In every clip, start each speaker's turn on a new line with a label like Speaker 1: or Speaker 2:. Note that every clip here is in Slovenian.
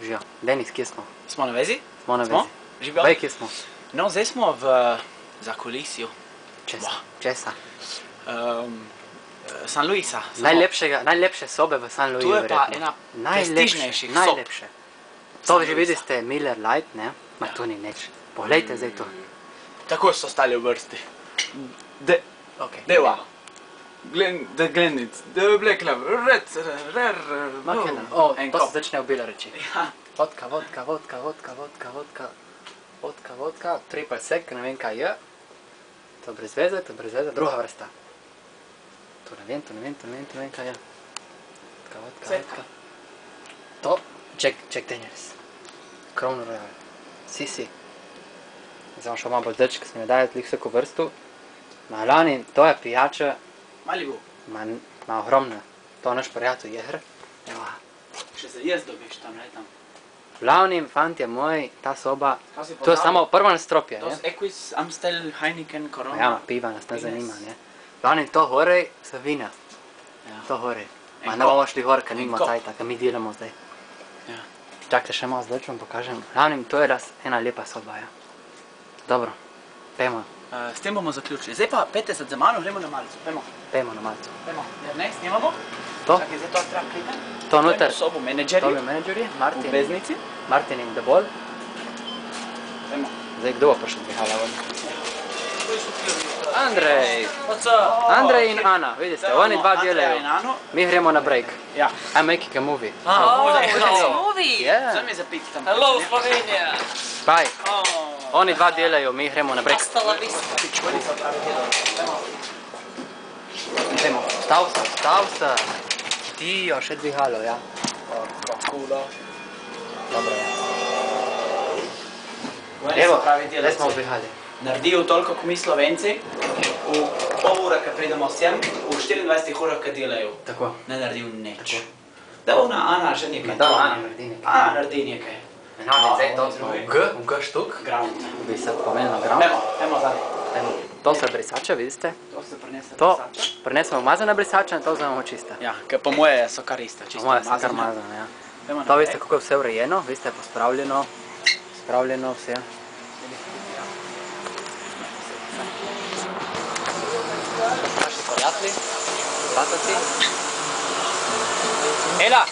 Speaker 1: Živijo. Denis, kje smo?
Speaker 2: Smo na vezi?
Speaker 1: Smo na vezi.
Speaker 2: Živijo.
Speaker 1: Bej, kje smo?
Speaker 2: No, zdaj smo v zakulisju.
Speaker 1: Česa?
Speaker 2: San Luisa.
Speaker 1: Najlepše sobe v San Luisu.
Speaker 2: Tu je pa ena prestižnejših sob.
Speaker 1: Najlepše. To že vidite Miller Lite, ne? Ma to ni nič. Poglejte zdaj to.
Speaker 2: Tako so stali v vrsti. Deva. Glenic. Blekla.
Speaker 1: To se začne obilo reči. Vodka, vodka, vodka, vodka, vodka, vodka. Vodka, vodka, triple sec, ne vem kaj je. To brez veze, druga vrsta. To ne vem kaj je. Vodka, vodka, vodka. To, Jack Daniels. Crown Royal. Si. Zdaj vam šel malo bolj zdaj, ko sem jo dajal tlik vsako vrstu. Ma lani, to je pijača.
Speaker 2: Malibu.
Speaker 1: Ma ogromna. To naš prijatelj Jeher.
Speaker 2: Še za jaz dobiš tam, ne tam.
Speaker 1: Glavnim, fantje moj, ta soba, to je samo prvo nastropje, ne?
Speaker 2: To je Equis, Amstel, Heineken, Corona.
Speaker 1: Ja, piva nas ne zanima, ne? Glavnim, to horej so vina. To horej. Ma ne bomo šli gor, ker nimamo cajta, ker mi delamo zdaj. Čakajte še malo, zdaj vam pokažem. Glavnim, to je ena lepa soba, ja. Dobro, pejmo.
Speaker 2: S tem bomo zaključili. Zdaj pa 50 za mano, gremo na malico. Pejmo.
Speaker 1: Pejmo na malico.
Speaker 2: Pejmo. Ne, snimamo?
Speaker 1: To?
Speaker 2: Čakaj, zdaj to treba klikati.
Speaker 1: To noter.
Speaker 2: To je sobo menedžerji.
Speaker 1: To je menedžerji, Martin.
Speaker 2: Obveznici.
Speaker 1: Martin in Debol.
Speaker 2: Pejmo.
Speaker 1: Zdaj, kdo bo prišel prihala vodno? Andrej. Andrej in Ana, vidite, oni dva delajo. Mi gremo na break.
Speaker 2: Ja.
Speaker 1: I'm making a movie.
Speaker 3: Movie?
Speaker 1: Yeah.
Speaker 2: Zdaj mi zapiti tam.
Speaker 3: Hello, Slovenija.
Speaker 1: Bye. Oni dva delajo, mi gremo na break.
Speaker 3: Hasta la vista.
Speaker 1: Idemo, stav se. Dio, še dvigalo, ja.
Speaker 2: Kulo.
Speaker 1: Dobro, ja. Evo, zdaj smo dvihali.
Speaker 2: Naredijo toliko kot mi Slovenci, v pol ura, ko pridemo sem, v 24 urah, ko delajo.
Speaker 1: Tako.
Speaker 2: Ne naredijo nič. Da ona Ana že nekaj.
Speaker 1: Da, Ana naredi nekaj.
Speaker 2: Ana naredi nekaj.
Speaker 1: Zdaj to smo v G štuk.
Speaker 2: Ground.
Speaker 1: Bi se pomenilo ground.
Speaker 2: Pejmo zadaj.
Speaker 1: To so brisače, vidite?
Speaker 2: To se prinese
Speaker 1: To
Speaker 2: brisača.
Speaker 1: prinesemo mazane brisače in to vzamemo čiste.
Speaker 2: Ja, ker po moje so kar iste.
Speaker 1: Po moje so kar mazane, ja. To veste, kako je vse urejeno, veste, pospravljeno, spravljeno vse. Naši prijatelji, prijatelji. Ela!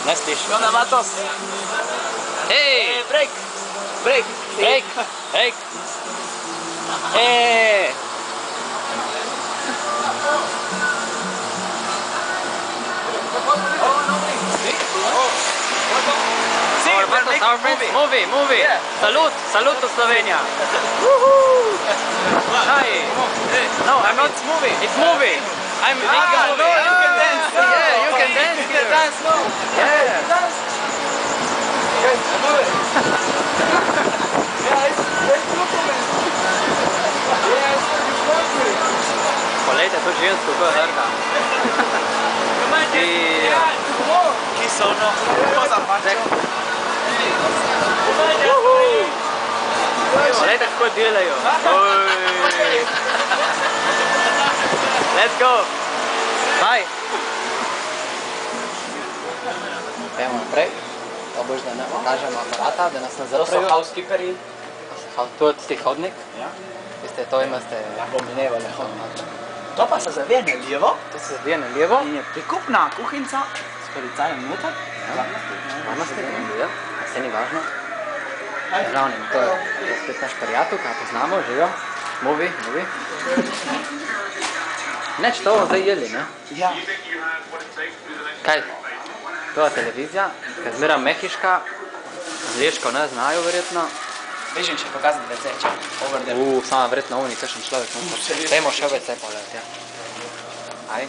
Speaker 1: Ne sliši.
Speaker 2: Jona Matos!
Speaker 1: Hej!
Speaker 2: Break! Break!
Speaker 1: Break! Break! Hej! Our friends, movie! Salut to Slovenija! Hi! No, I'm not moving. It's movie. I'm making a movie.
Speaker 2: You can dance.
Speaker 1: Yeah, you can dance.
Speaker 2: You can dance, no?
Speaker 1: Yeah.
Speaker 2: Dance. Yes, I do it. Yeah, it's compliment. Yes, it's compliment.
Speaker 1: Poglejte, to žensko, ko je hrga.
Speaker 2: Ki so, no, cosa faccio?
Speaker 1: Poglejte, kako delajo. Let's go. Bye. Pejmo naprej. To boš, da ne pokažemo aparata, da nas ne zaprejo.
Speaker 2: To so housekeeperi.
Speaker 1: To je tisti hodnik.
Speaker 2: Ja.
Speaker 1: Veste, to imate
Speaker 2: Pominevali hodnik. To pa se zavijene lijevo.
Speaker 1: To se zavijene lijevo.
Speaker 2: In je prikupna kuhinca s policajem noter.
Speaker 1: Varno ste ja. Se ni važno. Glavnim, to je spet naš prijatelj, kaj poznamo, živijo. Movie. Neč, to bomo zdaj jeli, ne?
Speaker 2: Ja.
Speaker 1: Kaj? To je televizija, kaj zmera mehiška, angliško ne znajo verjetno.
Speaker 2: Bežim še pokazati WC, če overdel.
Speaker 1: Sama verjetno ovni, kakšen človek. Dajmo še WC pogledati, ja. Aj.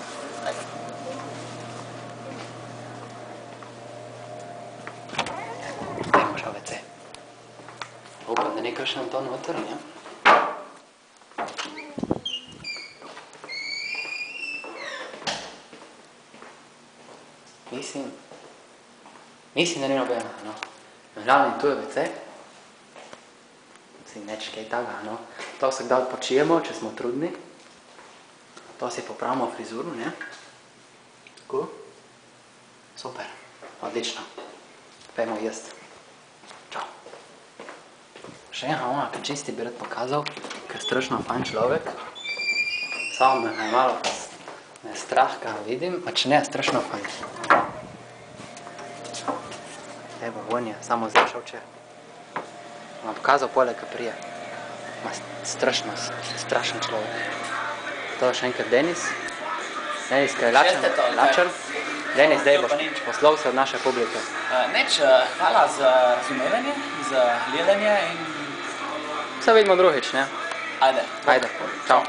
Speaker 1: Dajmo še WC. Upam, da ni kakšen to noter, ne? Mislim, da ni nobena, no. Glavnim, tu je WC. Neč kaj taga, no. To se kdaj odpočijemo, če smo trudni. To si popravimo frizuru, ne? Tako. Super, odlično. Pejmo jesti. Čau. Še ena ona, ki čisti bi rad pokazal, ker je strašno fajn človek. Samo me je malo me strah, kaj vidim, pa če ne, je strašno fajn. Evo, on je, samo zašel če. Vam pokazal poleg, kaj prije. Strašen človek. To je še enkrat Denis. Denis, kaj je lačen. Denis, daj boš poslal se od naše publike.
Speaker 2: Neč, hvala za razumevanje, za gledanje in...
Speaker 1: Se vidimo drugič, ne?
Speaker 2: Ajde.
Speaker 1: Ajde, čau.